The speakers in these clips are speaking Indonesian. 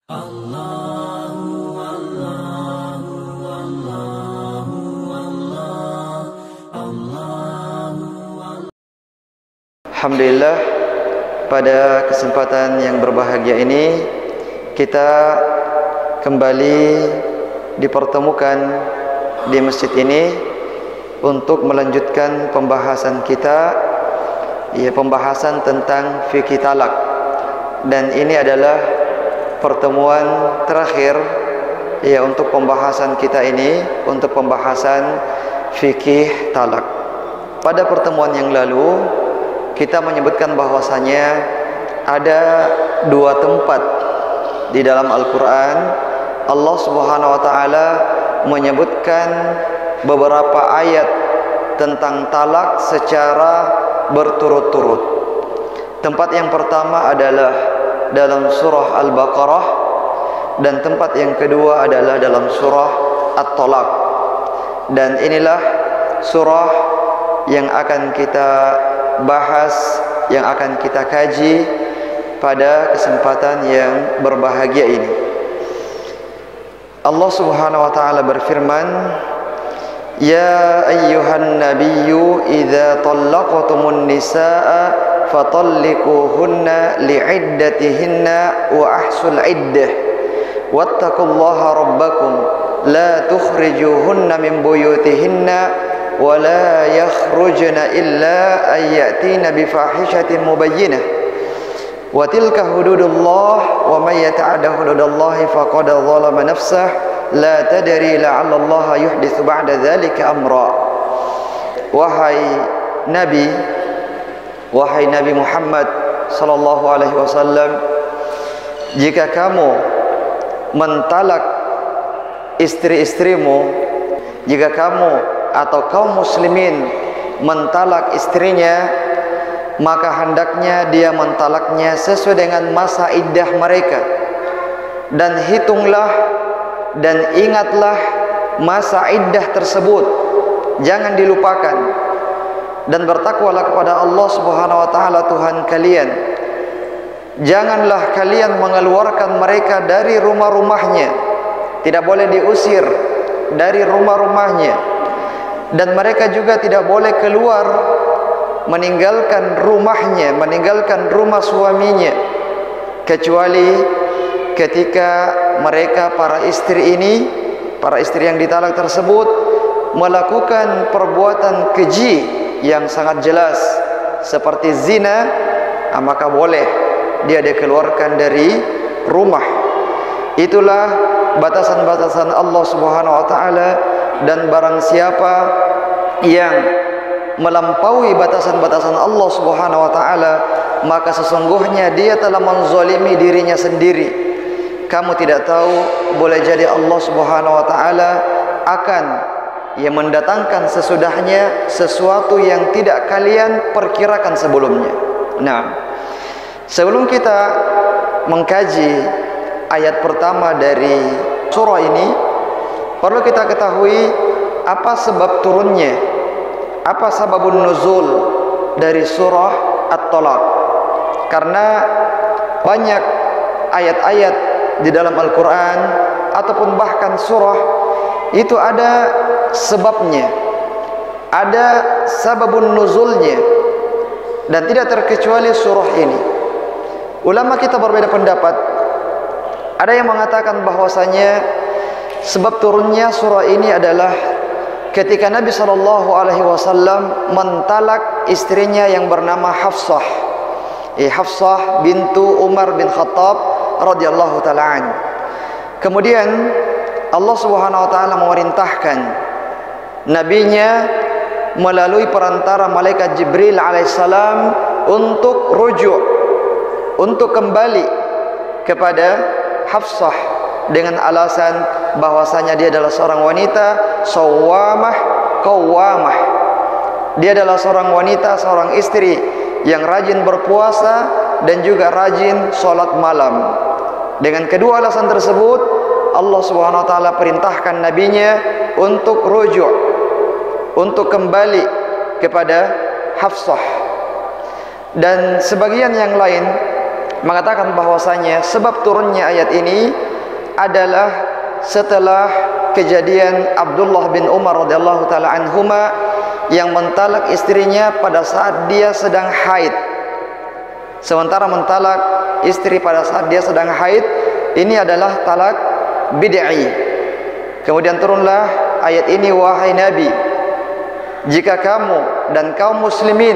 Alhamdulillah, pada kesempatan yang berbahagia ini kita kembali dipertemukan di masjid ini untuk melanjutkan pembahasan kita, pembahasan tentang fikih talak. Dan ini adalah pertemuan terakhir untuk pembahasan kita ini, untuk pembahasan fikih talak. Pada pertemuan yang lalu kita menyebutkan bahwasanya ada dua tempat di dalam Al-Quran Allah Subhanahu wa Ta'ala menyebutkan beberapa ayat tentang talak secara berturut-turut. Tempat yang pertama adalah dalam surah Al-Baqarah, dan tempat yang kedua adalah dalam surah At-Talaq. Dan inilah surah yang akan kita bahas, yang akan kita kaji pada kesempatan yang berbahagia ini. Allah Subhanahu wa Ta'ala berfirman, Ya ayyuhan nabiyyu idza talaqtumun nisaa fatalliquhunna li'iddatihinna wa ahsul iddah wattaqullaha rabbakum la tukhrijuhunna min buyutihinna ولا يخرجن إلا أن يأتين بفاحشة مبينة وتلك حدود الله ومن يتعد حدود الله فقد ظلم نفسه لا تدري لعل الله يحدث بعد ذلك أمرا. Wahai Nabi Muhammad sallallahu alaihi wasallam, jika kamu mentalak istri-istrimu, jika kamu atau kaum muslimin mentalak istrinya, maka hendaknya dia mentalaknya sesuai dengan masa iddah mereka. Dan hitunglah dan ingatlah masa iddah tersebut, jangan dilupakan. Dan bertakwalah kepada Allah Subhanahu wa Ta'ala Tuhan kalian. Janganlah kalian mengeluarkan mereka dari rumah-rumahnya, tidak boleh diusir dari rumah-rumahnya. Dan mereka juga tidak boleh keluar meninggalkan rumahnya, meninggalkan rumah suaminya, kecuali ketika mereka para istri yang ditalak tersebut melakukan perbuatan keji yang sangat jelas seperti zina, maka boleh dia dikeluarkan dari rumah. Itulah batasan-batasan Allah Subhanahu wa Ta'ala. Dan barang siapa yang melampaui batasan-batasan Allah Subhanahu wa Ta'ala, maka sesungguhnya dia telah menzalimi dirinya sendiri. Kamu tidak tahu, boleh jadi Allah Subhanahu wa Ta'ala akan mendatangkan sesudahnya sesuatu yang tidak kalian perkirakan sebelumnya. Nah, sebelum kita mengkaji ayat pertama dari surah ini, perlu kita ketahui apa sebab turunnya, apa sababun nuzul dari surah At-Talaq. Karena banyak ayat-ayat di dalam Al-Quran ataupun bahkan surah itu ada sebabnya, ada sababun nuzulnya, dan tidak terkecuali surah ini. Ulama kita berbeda pendapat. Ada yang mengatakan bahwasanya sebab turunnya surah ini adalah ketika Nabi SAW mentalak istrinya yang bernama Hafsah, Hafsah bintu Umar bin Khattab radhiyallahu ta'ala an. Kemudian Allah Subhanahu wa Ta'ala memerintahkan nabinya melalui perantara malaikat Jibril alaihissalam untuk rujuk, untuk kembali kepada Hafsah dengan alasan bahwasanya dia adalah seorang wanita sawwamah qawwamah. Dia adalah seorang wanita, seorang istri yang rajin berpuasa dan juga rajin sholat malam. Dengan kedua alasan tersebut, Allah Subhanahu wa Ta'ala perintahkan nabinya untuk rujuk, untuk kembali kepada Hafsah. Dan sebagian yang lain mengatakan bahwasanya sebab turunnya ayat ini adalah setelah kejadian Abdullah bin Umar radhiyallahu taala anhuma yang mentalak istrinya pada saat dia sedang haid. Sementara mentalak istri pada saat dia sedang haid ini adalah talak bid'i. Kemudian turunlah ayat ini, wahai Nabi, jika kamu dan kaum muslimin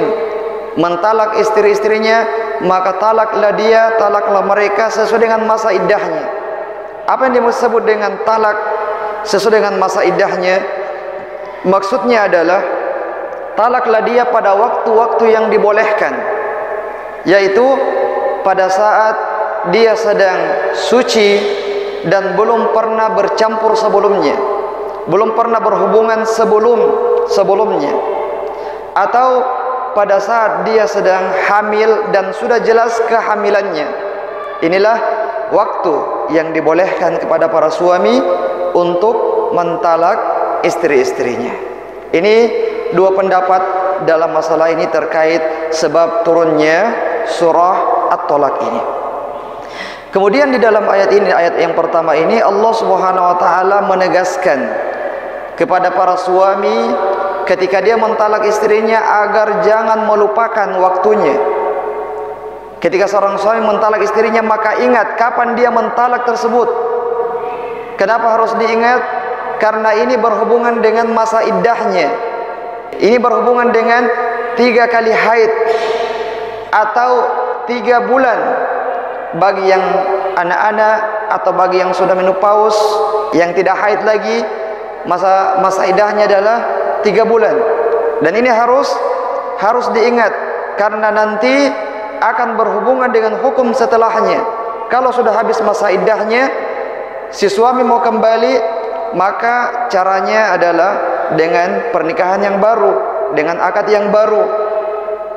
mentalak istri-istrinya, maka talaklah dia, talaklah mereka sesuai dengan masa iddahnya. Apa yang disebut dengan talak sesuai dengan masa iddahnya? Maksudnya adalah talaklah dia pada waktu-waktu yang dibolehkan, yaitu pada saat dia sedang suci dan belum pernah bercampur sebelumnya, belum pernah berhubungan sebelumnya, atau pada saat dia sedang hamil dan sudah jelas kehamilannya. Inilah waktu yang dibolehkan kepada para suami untuk mentalak istri-istrinya. Ini dua pendapat dalam masalah ini terkait sebab turunnya surah At-Talaq ini. Kemudian di dalam ayat ini, ayat yang pertama ini, Allah Subhanahu wa taala menegaskan kepada para suami ketika dia mentalak istrinya agar jangan melupakan waktunya. Ketika seorang suami mentalak istrinya, maka ingat kapan dia mentalak tersebut. Kenapa harus diingat? Karena ini berhubungan dengan masa iddahnya. Ini berhubungan dengan 3 kali haid atau 3 bulan bagi yang anak-anak atau bagi yang sudah menopause, yang tidak haid lagi, masa iddahnya adalah 3 bulan. Dan ini harus diingat karena nanti akan berhubungan dengan hukum setelahnya. Kalau sudah habis masa iddahnya, si suami mau kembali, maka caranya adalah dengan pernikahan yang baru, dengan akad yang baru.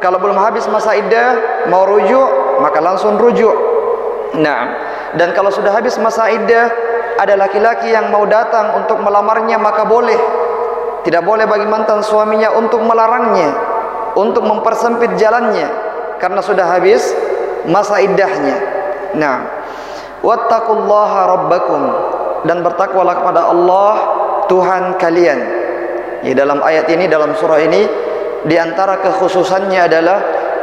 Kalau belum habis masa iddah, mau rujuk, maka langsung rujuk. Nah, dan kalau sudah habis masa iddah, ada laki-laki yang mau datang untuk melamarnya, maka boleh. Tidak boleh bagi mantan suaminya untuk melarangnya, untuk mempersempit jalannya, karena sudah habis masa iddahnya. Nah, wattaqullaha rabbakum, dan bertakwalah kepada Allah Tuhan kalian. Ya, dalam ayat ini, dalam surah ini, di antara kekhususannya adalah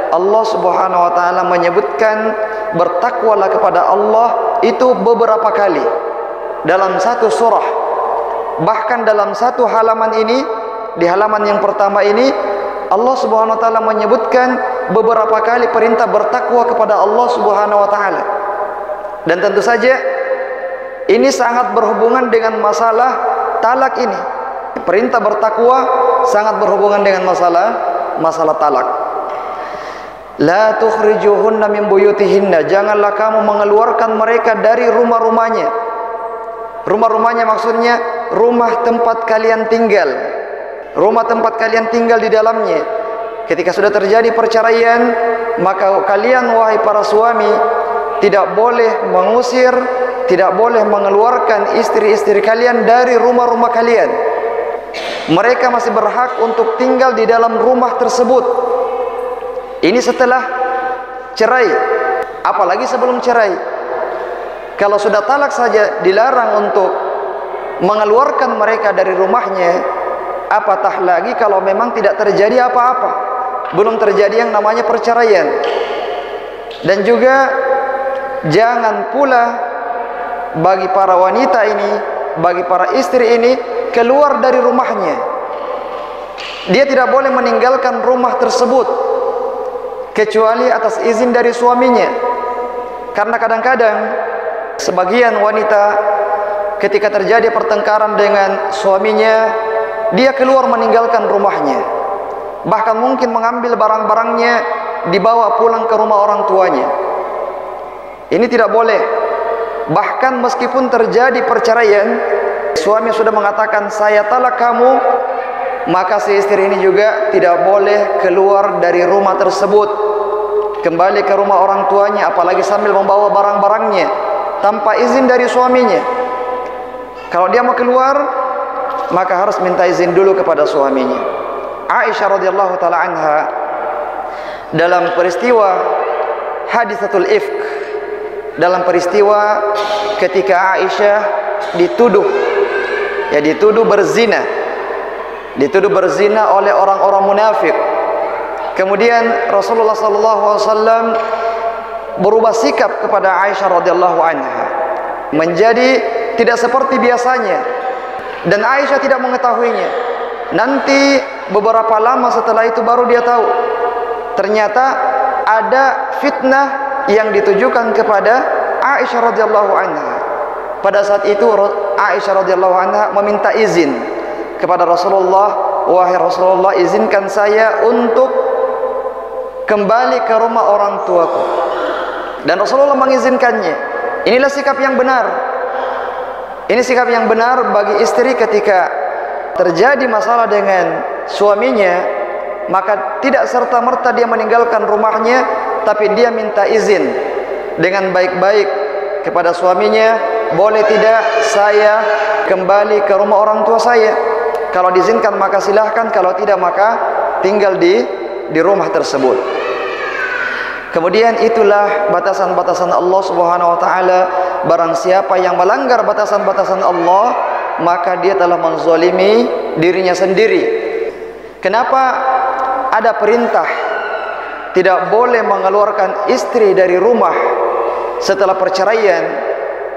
Allah Subhanahu wa taala menyebutkan bertakwalah kepada Allah itu beberapa kali dalam satu surah. Bahkan dalam satu halaman ini, di halaman yang pertama ini, Allah Subhanahu wa taala menyebutkan beberapa kali perintah bertakwa kepada Allah Subhanahu wa taala. Dan tentu saja ini sangat berhubungan dengan masalah talak ini. Perintah bertakwa sangat berhubungan dengan masalah talak. La tukhrijuhunna min buyutihinna, janganlah kamu mengeluarkan mereka dari rumah-rumahnya. Rumah-rumahnya maksudnya rumah tempat kalian tinggal. Rumah tempat kalian tinggal di dalamnya. Ketika sudah terjadi perceraian, maka kalian wahai para suami tidak boleh mengusir, tidak boleh mengeluarkan istri-istri kalian dari rumah-rumah kalian. Mereka masih berhak untuk tinggal di dalam rumah tersebut. Ini setelah cerai, apalagi sebelum cerai. Kalau sudah talak saja dilarang untuk mengeluarkan mereka dari rumahnya, apatah lagi kalau memang tidak terjadi apa-apa, belum terjadi yang namanya perceraian. Dan juga jangan pula bagi para wanita ini, bagi para istri ini, keluar dari rumahnya. Dia tidak boleh meninggalkan rumah tersebut kecuali atas izin dari suaminya. Karena kadang-kadang sebagian wanita ketika terjadi pertengkaran dengan suaminya, dia keluar meninggalkan rumahnya. Bahkan mungkin mengambil barang-barangnya, dibawa pulang ke rumah orang tuanya. Ini tidak boleh. Bahkan meskipun terjadi perceraian, suami sudah mengatakan saya talak kamu, maka si istri ini juga tidak boleh keluar dari rumah tersebut, kembali ke rumah orang tuanya, apalagi sambil membawa barang-barangnya tanpa izin dari suaminya. Kalau dia mau keluar, maka harus minta izin dulu kepada suaminya. Aisyah radhiyallahu taala anha dalam peristiwa hadisatul ifk, dalam peristiwa ketika Aisyah dituduh berzina oleh orang-orang munafik. Kemudian Rasulullah SAW berubah sikap kepada Aisyah radhiyallahu anha, menjadi tidak seperti biasanya, dan Aisyah tidak mengetahuinya. Nanti beberapa lama setelah itu baru dia tahu, ternyata ada fitnah yang ditujukan kepada Aisyah radhiyallahu anha. Pada saat itu Aisyah radhiyallahu anha meminta izin kepada Rasulullah, wahai Rasulullah, izinkan saya untuk kembali ke rumah orang tuaku. Dan Rasulullah mengizinkannya. Inilah sikap yang benar. Ini sikap yang benar bagi istri ketika terjadi masalah dengan suaminya, maka tidak serta-merta dia meninggalkan rumahnya, tapi dia minta izin dengan baik-baik kepada suaminya. Boleh tidak saya kembali ke rumah orang tua saya? Kalau diizinkan maka silahkan, kalau tidak maka tinggal di rumah tersebut. Kemudian itulah batasan-batasan Allah Subhanahu wa taala. Barang siapa yang melanggar batasan-batasan Allah, maka dia telah menzalimi dirinya sendiri. Kenapa ada perintah tidak boleh mengeluarkan istri dari rumah setelah perceraian,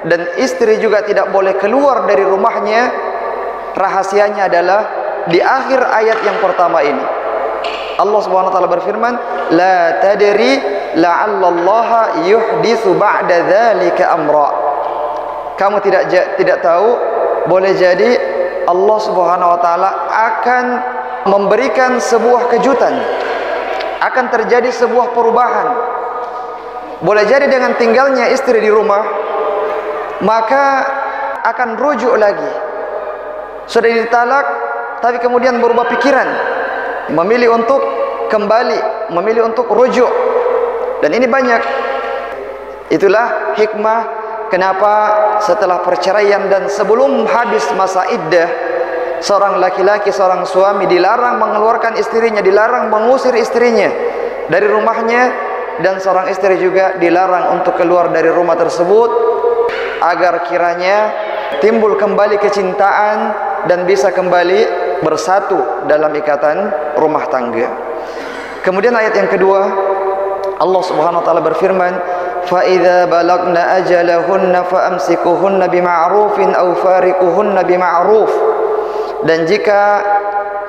dan istri juga tidak boleh keluar dari rumahnya? Rahasianya adalah di akhir ayat yang pertama ini. Allah Subhanahu wa taala berfirman, "La tadri la'allallaha yuhditsu ba'da dzalika amra." Kamu tidak tahu, boleh jadi Allah Subhanahu wa taala akan memberikan sebuah kejutan, akan terjadi sebuah perubahan. Boleh jadi dengan tinggalnya istri di rumah, maka akan rujuk lagi. Sudah ditalak, tapi kemudian berubah pikiran, memilih untuk kembali, memilih untuk rujuk. Dan ini banyak. Itulah hikmah kenapa setelah perceraian dan sebelum habis masa iddah, seorang laki-laki, seorang suami dilarang mengeluarkan istrinya, dilarang mengusir istrinya dari rumahnya, dan seorang istri juga dilarang untuk keluar dari rumah tersebut, agar kiranya timbul kembali kecintaan dan bisa kembali bersatu dalam ikatan rumah tangga. Kemudian ayat yang kedua, Allah Subhanahu wa taala berfirman, "Fa idza balagna ajalahunna faamsikuhunna bima'rufin aw fariquhunna bima'ruf." Dan jika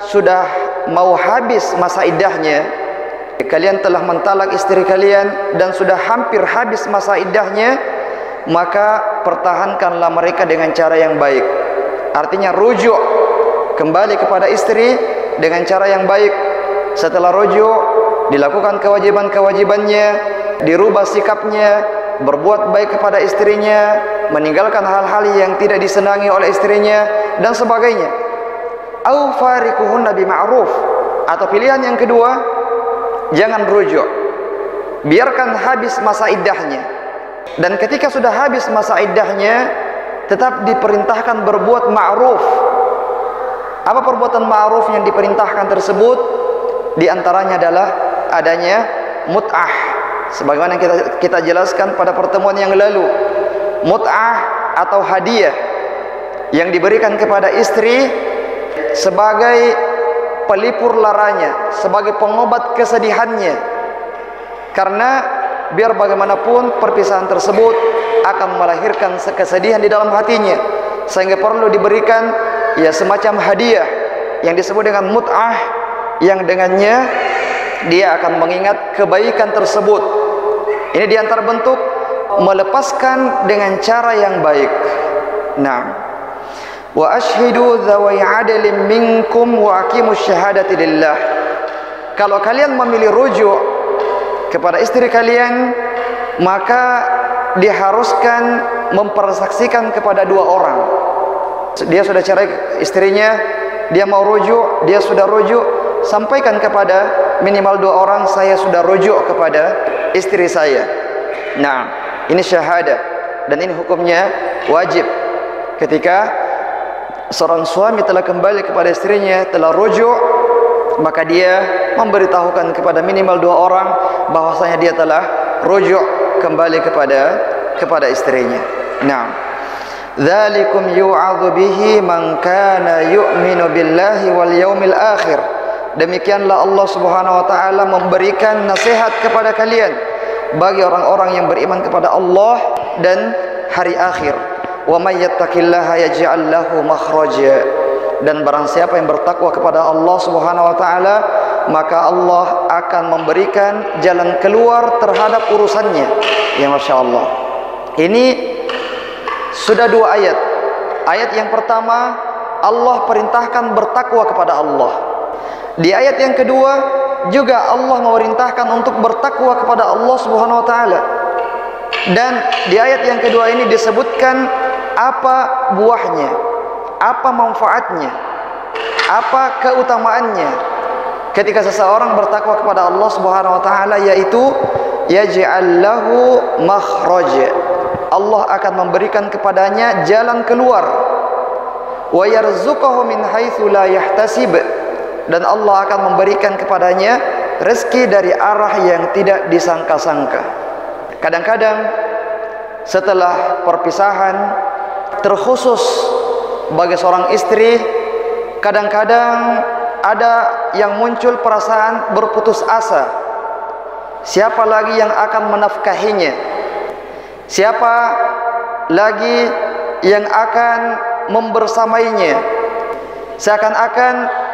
sudah mau habis masa iddahnya, kalian telah mentalak istri kalian dan sudah hampir habis masa iddahnya, maka pertahankanlah mereka dengan cara yang baik. Artinya rujuk kembali kepada istri dengan cara yang baik. Setelah rujuk, dilakukan kewajiban-kewajibannya, dirubah sikapnya, berbuat baik kepada istrinya, meninggalkan hal-hal yang tidak disenangi oleh istrinya, dan sebagainya. Au fariquhunna bima'ruf, atau pilihan yang kedua, jangan rujuk, biarkan habis masa iddahnya. Dan ketika sudah habis masa iddahnya, tetap diperintahkan berbuat ma'ruf. Apa perbuatan ma'ruf yang diperintahkan tersebut? Di antaranya adalah adanya mut'ah, sebagaimana kita jelaskan pada pertemuan yang lalu. Mut'ah atau hadiah yang diberikan kepada istri sebagai pelipur laranya, sebagai pengobat kesedihannya. Karena biar bagaimanapun perpisahan tersebut akan melahirkan kesedihan di dalam hatinya, sehingga perlu diberikan semacam hadiah yang disebut dengan mut'ah, yang dengannya dia akan mengingat kebaikan tersebut. Ini diantara bentuk melepaskan dengan cara yang baik. Nah, wa ashhidu dzawai 'adlin minkum wa aqimus syahadati lillah. Kalau kalian memilih rujuk kepada istri kalian, maka diharuskan mempersaksikan kepada dua orang. Dia sudah cerai istrinya, dia mau rujuk, dia sudah rujuk, sampaikan kepada minimal dua orang, saya sudah rujuk kepada istri saya. Nah, ini syahadah, dan ini hukumnya wajib. Ketika seorang suami telah kembali kepada istrinya, telah rujuk, maka dia memberitahukan kepada minimal dua orang bahwasanya dia telah rujuk kembali kepada kepada istrinya. Naam. Dzalikum yu'adzu bihi man kana yu'minu billahi wal yaumil akhir. Demikianlah Allah Subhanahu wa taala memberikan nasihat kepada kalian bagi orang-orang yang beriman kepada Allah dan hari akhir. Wa may yattaqillaha yaj'al lahu makhraja. Dan barang siapa yang bertakwa kepada Allah Subhanahu wa taala, maka Allah akan memberikan jalan keluar terhadap urusannya. Ya Masya Allah. Ini sudah dua ayat. Ayat yang pertama, Allah perintahkan bertakwa kepada Allah. Di ayat yang kedua juga Allah memerintahkan untuk bertakwa kepada Allah Subhanahu wa taala. Dan di ayat yang kedua ini disebutkan apa buahnya, apa manfaatnya, apa keutamaannya ketika seseorang bertakwa kepada Allah Subhanahu wa taala, yaitu yaj'al lahu makhraja. Allah akan memberikan kepadanya jalan keluar. Wa yarzuquhu min haitsu la yahtasib. Dan Allah akan memberikan kepadanya rezeki dari arah yang tidak disangka-sangka. Kadang-kadang setelah perpisahan, terkhusus bagi seorang istri, kadang-kadang ada yang muncul perasaan berputus asa. Siapa lagi yang akan menafkahinya? Siapa lagi yang akan membersamainya? Seakan-akan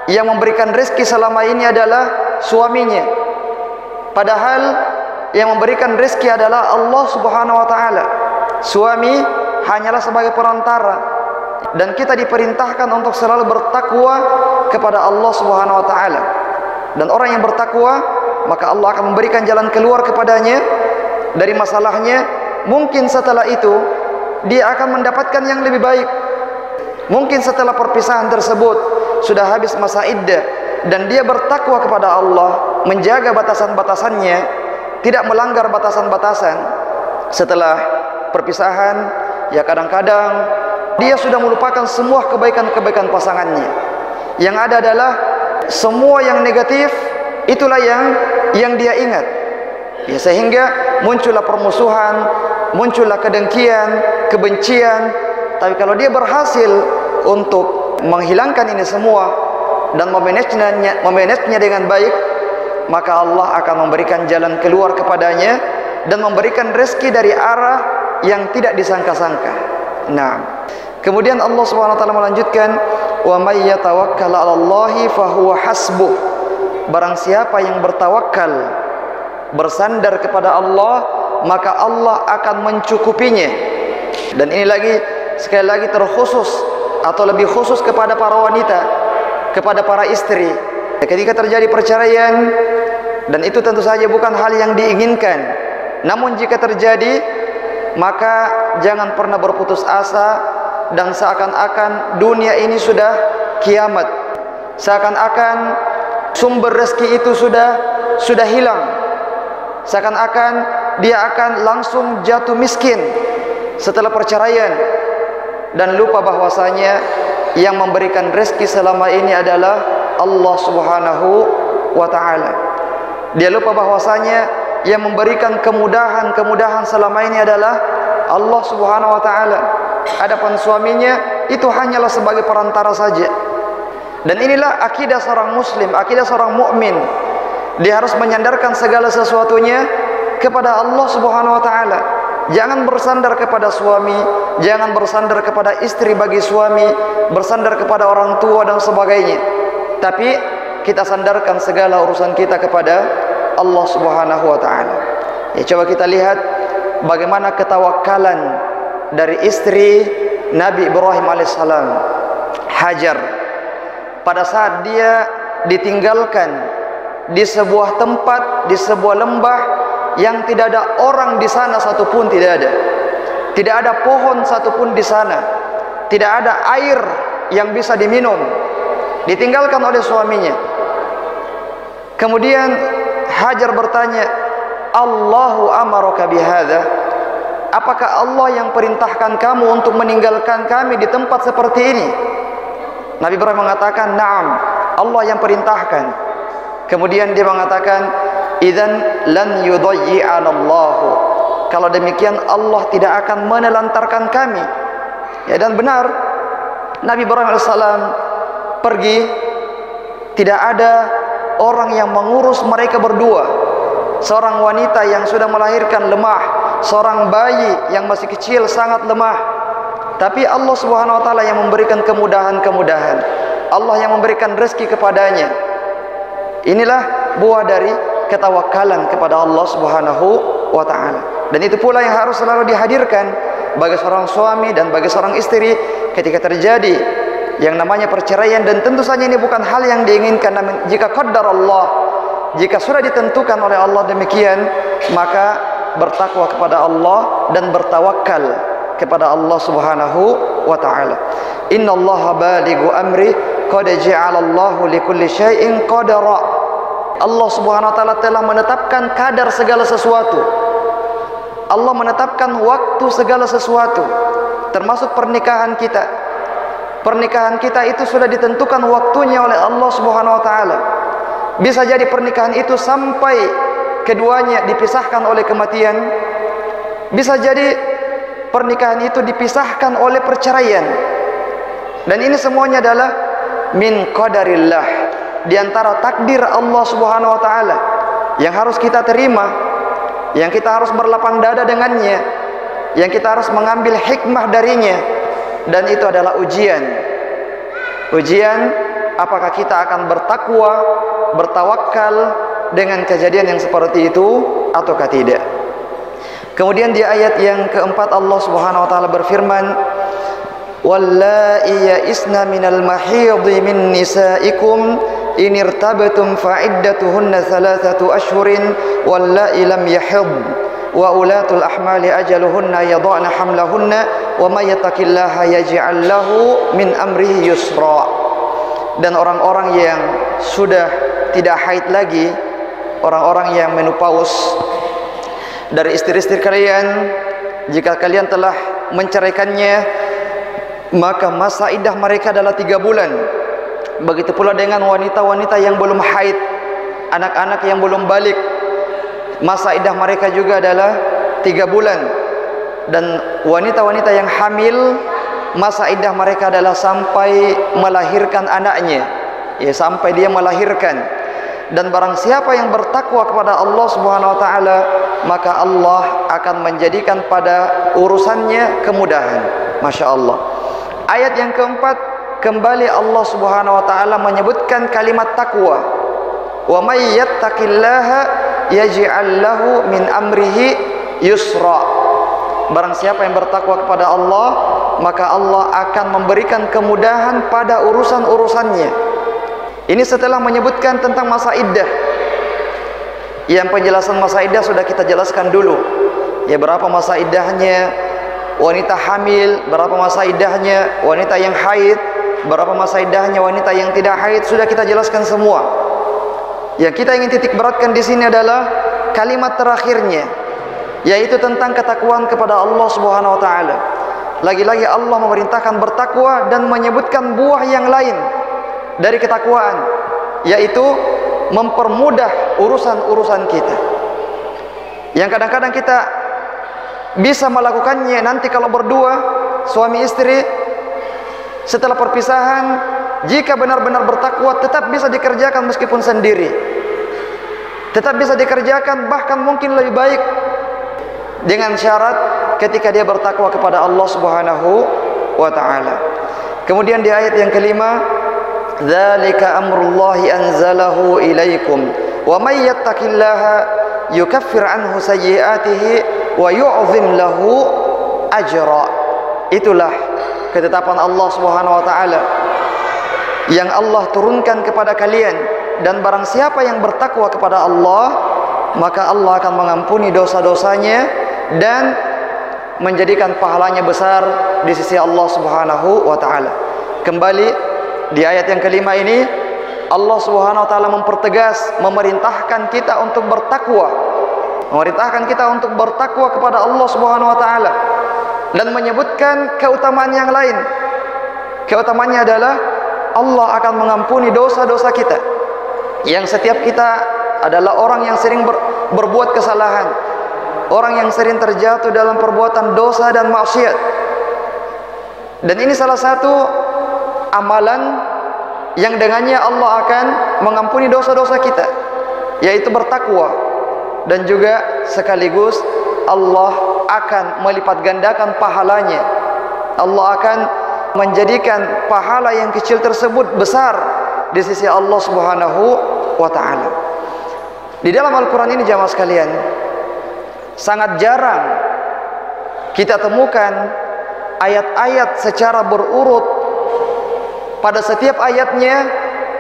yang memberikan rezeki selama ini adalah suaminya, padahal yang memberikan rezeki adalah Allah Subhanahu wa taala. Suami hanyalah sebagai perantara, dan kita diperintahkan untuk selalu bertakwa kepada Allah Subhanahu wa taala. Dan orang yang bertakwa, maka Allah akan memberikan jalan keluar kepadanya dari masalahnya. Mungkin setelah itu dia akan mendapatkan yang lebih baik. Mungkin setelah perpisahan tersebut sudah habis masa iddah dan dia bertakwa kepada Allah, menjaga batasan-batasannya, tidak melanggar batasan-batasan. Setelah perpisahan, ya kadang-kadang dia sudah melupakan semua kebaikan-kebaikan pasangannya. Yang ada adalah semua yang negatif, itulah yang dia ingat. Ya, sehingga muncullah permusuhan, muncullah kedengkian, kebencian. Tapi kalau dia berhasil untuk menghilangkan ini semua dan memanagenya dengan baik, maka Allah akan memberikan jalan keluar kepadanya dan memberikan rezeki dari arah yang tidak disangka-sangka. Nah, kemudian Allah Subhanahu wa taala melanjutkan, wa may yatawakkal 'alallahi fahuwa hasbuh. Barang siapa yang bertawakal, bersandar kepada Allah, maka Allah akan mencukupinya. Dan ini lagi, sekali lagi terkhusus atau lebih khusus kepada para wanita, kepada para istri. Ketika terjadi perceraian, dan itu tentu saja bukan hal yang diinginkan, namun jika terjadi, maka jangan pernah berputus asa dan seakan-akan dunia ini sudah kiamat, seakan-akan sumber rezeki itu sudah hilang, seakan-akan dia akan langsung jatuh miskin setelah perceraian, dan lupa bahwasanya yang memberikan rezeki selama ini adalah Allah Subhanahu wa taala. Dia lupa bahwasanya yang memberikan kemudahan selama ini adalah Allah Subhanahu wa taala. Adapun suaminya itu hanyalah sebagai perantara saja. Dan inilah akidah seorang muslim, akidah seorang mukmin. Dia harus menyandarkan segala sesuatunya kepada Allah Subhanahu wa taala. Jangan bersandar kepada suami, jangan bersandar kepada istri bagi suami, bersandar kepada orang tua dan sebagainya. Tapi kita sandarkan segala urusan kita kepada Allah Subhanahu wa taala. Ya, coba kita lihat bagaimana ketawakkalan dari istri Nabi Ibrahim alaihissalam, Hajar, pada saat dia ditinggalkan di sebuah tempat, di sebuah lembah yang tidak ada orang di sana satupun, tidak ada pohon satupun di sana, tidak ada air yang bisa diminum, ditinggalkan oleh suaminya. Kemudian Hajar bertanya, Allahu amaraka bihadza? Apakah Allah yang perintahkan kamu untuk meninggalkan kami di tempat seperti ini? Nabi Ibrahim mengatakan, "Na'am, Allah yang perintahkan." Kemudian dia mengatakan, "Idzan lan yudayyi'anallahu." Kalau demikian Allah tidak akan menelantarkan kami. Ya, dan benar, Nabi Ibrahim alaihissalam pergi, tidak ada orang yang mengurus mereka berdua. Seorang wanita yang sudah melahirkan lemah, seorang bayi yang masih kecil sangat lemah. Tapi Allah Subhanahu wa taala yang memberikan kemudahan-kemudahan. Allah yang memberikan rezeki kepadanya. Inilah buah dari ketawakalan kepada Allah Subhanahu wa taala. Dan itu pula yang harus selalu dihadirkan bagi seorang suami dan bagi seorang istri ketika terjadi yang namanya perceraian. Dan tentu saja ini bukan hal yang diinginkan. Namun jika qaddar Allah, jika sudah ditentukan oleh Allah demikian, maka bertakwa kepada Allah dan bertawakal kepada Allah Subhanahu wa taala. Innallaha balighu amri qad ja'alallahu likulli syai'in qadara. Allah Subhanahu wa taala telah menetapkan kadar segala sesuatu. Allah menetapkan waktu segala sesuatu, termasuk pernikahan kita. Pernikahan kita itu sudah ditentukan waktunya oleh Allah Subhanahu wa taala. Bisa jadi pernikahan itu sampai keduanya dipisahkan oleh kematian. Bisa jadi pernikahan itu dipisahkan oleh perceraian. Dan ini semuanya adalah min qadarillah, di antara takdir Allah Subhanahu wa taala yang harus kita terima, yang kita harus berlapang dada dengannya, yang kita harus mengambil hikmah darinya. Dan itu adalah ujian. Ujian apakah kita akan bertakwa, bertawakal dengan kejadian yang seperti itu ataukah tidak. Kemudian di ayat yang keempat Allah Subhanahu wa taala berfirman, "Wallai ya'isna minal mahidhi min nisaikum in irtabtum fa'iddatuhunna thalathatu ashhurin wallai lam yahid wa ulatul ahmali ajaluhunna yadhana hamlahunna wa may yattaqillaha yaj'al lahu min amrihi yusra." Dan orang-orang yang sudah tidak haid lagi, orang-orang yang menopause dari istri-istri kalian, jika kalian telah menceraikannya, maka masa iddah mereka adalah 3 bulan. Begitu pula dengan wanita-wanita yang belum haid, anak-anak yang belum balik, masa iddah mereka juga adalah 3 bulan. Dan wanita-wanita yang hamil, masa iddah mereka adalah sampai melahirkan anaknya, ya, sampai dia melahirkan. Dan barang siapa yang bertakwa kepada Allah Subhanahu wa taala, maka Allah akan menjadikan pada urusannya kemudahan. Masya Allah. Ayat yang keempat, kembali Allah Subhanahu wa taala menyebutkan kalimat takwa. Wa may yattaqillaha yaj'al lahu min amrihi yusra. Barang siapa yang bertakwa kepada Allah, maka Allah akan memberikan kemudahan pada urusan-urusannya. Ini setelah menyebutkan tentang masa iddah. Yang penjelasan masa iddah sudah kita jelaskan dulu. Ya, berapa masa iddahnya wanita hamil, berapa masa iddahnya wanita yang haid, berapa masa iddahnya wanita yang tidak haid, sudah kita jelaskan semua. Yang kita ingin titik beratkan di sini adalah kalimat terakhirnya, yaitu tentang ketakwaan kepada Allah Subhanahu wa taala. Lagi-lagi Allah memerintahkan bertakwa dan menyebutkan buah yang lain dari ketakwaan, yaitu mempermudah urusan-urusan kita. Yang kadang-kadang kita bisa melakukannya nanti kalau berdua, suami istri, setelah perpisahan, jika benar-benar bertakwa, tetap bisa dikerjakan meskipun sendiri. Tetap bisa dikerjakan, bahkan mungkin lebih baik, dengan syarat ketika dia bertakwa kepada Allah Subhanahu wa ta'ala. Kemudian di ayat yang kelima, dzalika amrullahi anzalahu ilaikum wa may yattaqillaha yukaffir anhu sayyi'atihi wa yu'zim lahu ajra. Itulah ketetapan Allah Subhanahu wa taala yang Allah turunkan kepada kalian, dan barang siapa yang bertakwa kepada Allah, maka Allah akan mengampuni dosa-dosanya dan menjadikan pahalanya besar di sisi Allah Subhanahu wa taala. Kembali di ayat yang kelima ini, Allah Subhanahu wa taala mempertegas, memerintahkan kita untuk bertakwa. Memerintahkan kita untuk bertakwa kepada Allah Subhanahu wa taala dan menyebutkan keutamaan yang lain. Keutamaannya adalah Allah akan mengampuni dosa-dosa kita. Yang setiap kita adalah orang yang sering berbuat kesalahan. orang yang sering terjatuh dalam perbuatan dosa dan maksiat. Dan ini salah satu amalan yang dengannya Allah akan mengampuni dosa-dosa kita, yaitu bertakwa. Dan juga sekaligus Allah akan melipat gandakan pahalanya. Allah akan menjadikan pahala yang kecil tersebut besar di sisi Allah Subhanahu wa ta'ala. Di dalam Al-Quran ini jamaah sekalian, sangat jarang kita temukan ayat-ayat secara berurut. Pada setiap ayatnya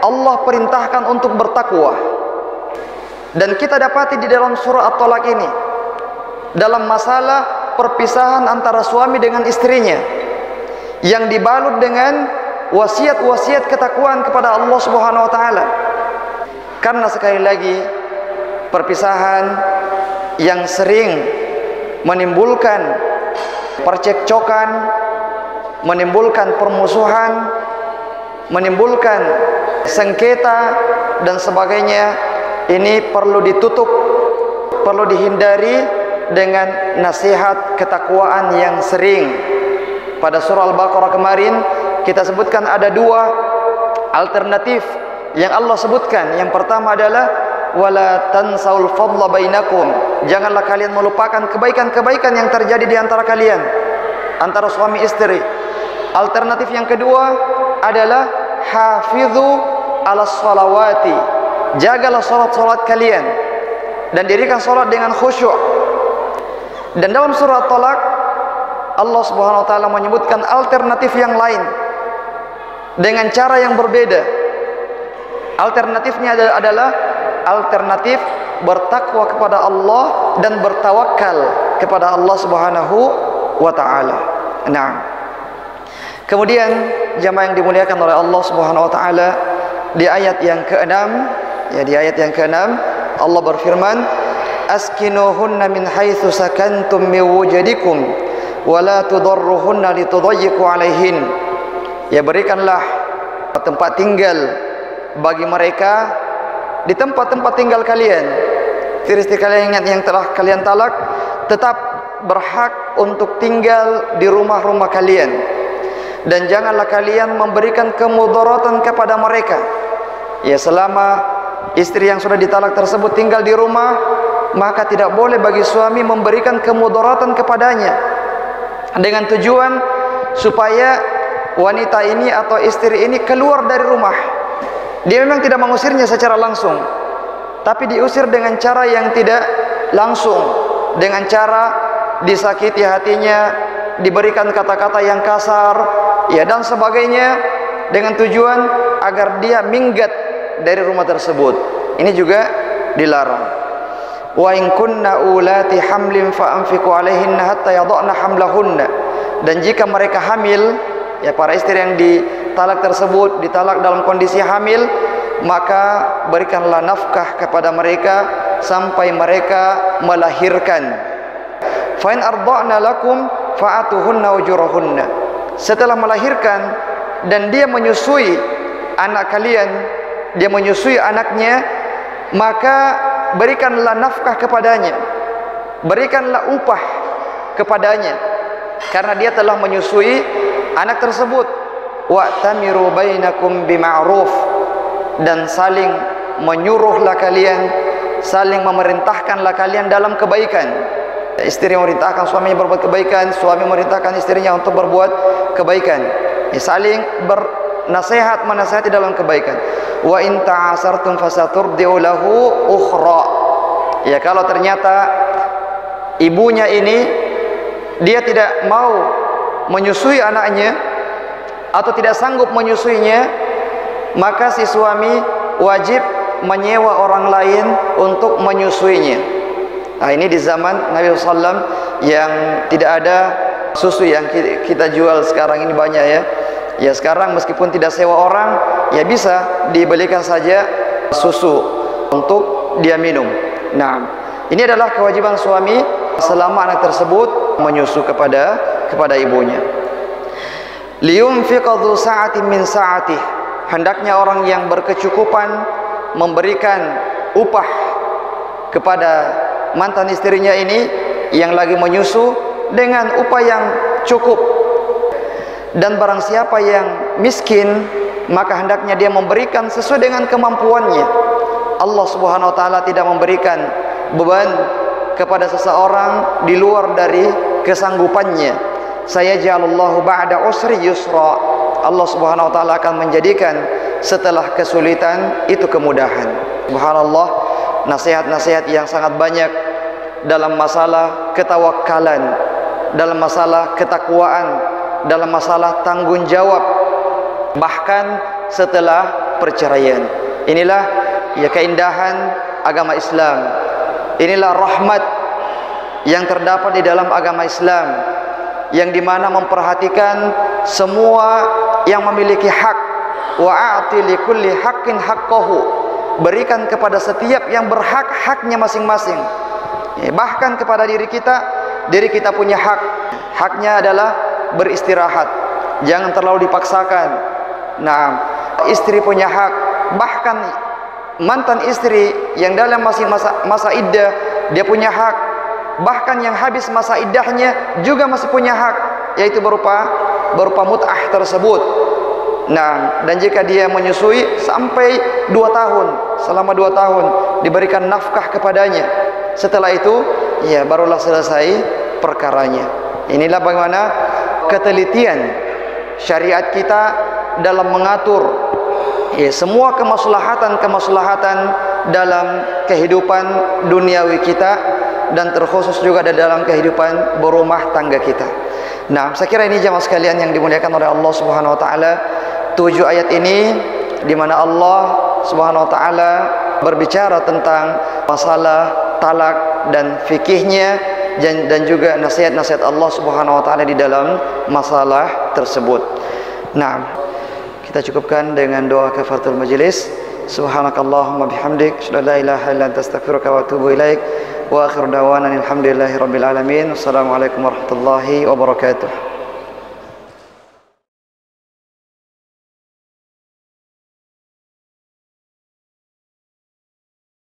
Allah perintahkan untuk bertakwa. Dan kita dapati di dalam surah At-Talaq ini, dalam masalah perpisahan antara suami dengan istrinya, yang dibalut dengan wasiat-wasiat ketakwaan kepada Allah Subhanahu wa ta'ala. Karena sekali lagi, perpisahan yang sering menimbulkan percekcokan, menimbulkan permusuhan, menimbulkan sengketa dan sebagainya, ini perlu ditutup, perlu dihindari dengan nasihat ketakwaan yang sering. Pada surah Al-Baqarah kemarin kita sebutkan ada dua alternatif yang Allah sebutkan. Yang pertama adalah wala tansaul fadla bainakum, janganlah kalian melupakan kebaikan-kebaikan yang terjadi di antara kalian, antara suami istri. Alternatif yang kedua adalah hafidhu ala sholawati, jagalah salat-salat kalian dan dirikan salat dengan khusyuk. Dan dalam surah At-Talaq Allah Subhanahu wa ta'ala menyebutkan alternatif yang lain dengan cara yang berbeda. Alternatifnya adalah alternatif bertakwa kepada Allah dan bertawakal kepada Allah Subhanahu wa ta'ala. Nah, kemudian jamaah yang dimuliakan oleh Allah Subhanahu wa ta'ala, di ayat yang ke-6, ya, di ayat yang ke-6 Allah berfirman, askinuhunna min haitsu sakantum min wujdikum wala tudarruhunna litudayyiqu alaihin. Ya, berikanlah tempat tinggal bagi mereka di tempat-tempat tinggal kalian. Istri kalian yang telah kalian talak tetap berhak untuk tinggal di rumah-rumah kalian, dan janganlah kalian memberikan kemudaratan kepada mereka. Ya, selama istri yang sudah ditalak tersebut tinggal di rumah, maka tidak boleh bagi suami memberikan kemudaratan kepadanya, dengan tujuan supaya wanita ini atau istri ini keluar dari rumah. Dia memang tidak mengusirnya secara langsung, tapi diusir dengan cara yang tidak langsung, dengan cara disakiti hatinya, diberikan kata-kata yang kasar, ya, dan sebagainya, dengan tujuan agar dia minggat dari rumah tersebut. Ini juga dilarang. Wa in kunna ulati hamlin fa anfiqu alaihinna hatta yadhna hamlahunna. Dan jika mereka hamil, ya, para istri yang ditalak tersebut ditalak dalam kondisi hamil, maka berikanlah nafkah kepada mereka sampai mereka melahirkan. Fa in arda'na lakum fa'atuhunna ujurahunna. Setelah melahirkan dan dia menyusui anak kalian, dia menyusui anaknya, maka berikanlah nafkah kepadanya, berikanlah upah kepadanya, karena dia telah menyusui anak tersebut. Wa'tamiru bainakum bima'ruf, dan saling menyuruhlah kalian, saling memerintahkanlah kalian dalam kebaikan. Istri memerintahkan suaminya berbuat kebaikan, suami memerintahkan istrinya untuk berbuat kebaikan. Saling bernasihat, menasihati dalam kebaikan. Wa in ta'asartum fasaturdi'u lahu ukhra. Ya, kalau ternyata ibunya ini dia tidak mau menyusui anaknya atau tidak sanggup menyusuinya, maka si suami wajib menyewa orang lain untuk menyusuinya. Nah, ini di zaman Nabi SAW yang tidak ada susu yang kita jual sekarang ini banyak, ya. Ya, sekarang meskipun tidak sewa orang, ya bisa dibelikan saja susu untuk dia minum. Nah, ini adalah kewajiban suami selama anak tersebut menyusu kepada ibunya. Liyunfiqa dzu sa'atin min sa'atih. Hendaknya orang yang berkecukupan memberikan upah kepada mantan istrinya ini yang lagi menyusu dengan upah yang cukup. Dan barang siapa yang miskin, maka hendaknya dia memberikan sesuai dengan kemampuannya. Allah Subhanahu wa taala tidak memberikan beban kepada seseorang di luar dari kesanggupannya. Sayaj'alullahu ba'da usri yusra. Allah Subhanahu wa taala akan menjadikan setelah kesulitan itu kemudahan. Subhanallah, nasihat-nasihat yang sangat banyak dalam masalah ketawakkalan, dalam masalah ketakwaan, dalam masalah tanggung jawab, bahkan setelah perceraian. Inilah ya keindahan agama Islam. Inilah rahmat yang terdapat di dalam agama Islam, yang dimana memperhatikan semua yang memiliki hak. Wa a'ti likulli haqqin haqqahu. Berikan kepada setiap yang berhak haknya masing-masing. Bahkan kepada diri kita punya hak. Haknya adalah beristirahat, jangan terlalu dipaksakan. Nah, istri punya hak, bahkan mantan istri yang dalam masih masa iddah, dia punya hak. Bahkan yang habis masa iddahnya juga masih punya hak, yaitu berupa mut'ah tersebut. Nah, dan jika dia menyusui sampai 2 tahun, selama 2 tahun diberikan nafkah kepadanya. Setelah itu, ya barulah selesai perkaranya. Inilah bagaimana ketelitian syariat kita dalam mengatur ya semua kemaslahatan dalam kehidupan duniawi kita, dan terkhusus juga dalam kehidupan berumah tangga kita. Nah, saya kira ini jamaah sekalian yang dimuliakan oleh Allah Subhanahu wa taala, 7 ayat ini di mana Allah Subhanahu wa taala berbicara tentang masalah talak dan fikihnya, dan juga nasihat-nasihat Allah Subhanahu wa taala di dalam masalah tersebut. Nah, kita cukupkan dengan doa kafaratul majelis. Subhanakallahumma bihamdik, asyhadu an la ilaha illa anta, astaghfiruka wa atubu ilaik. Wa akhiru da'wana alhamdulillahi rabbil alamin. Wassalamualaikum warahmatullahi wabarakatuh.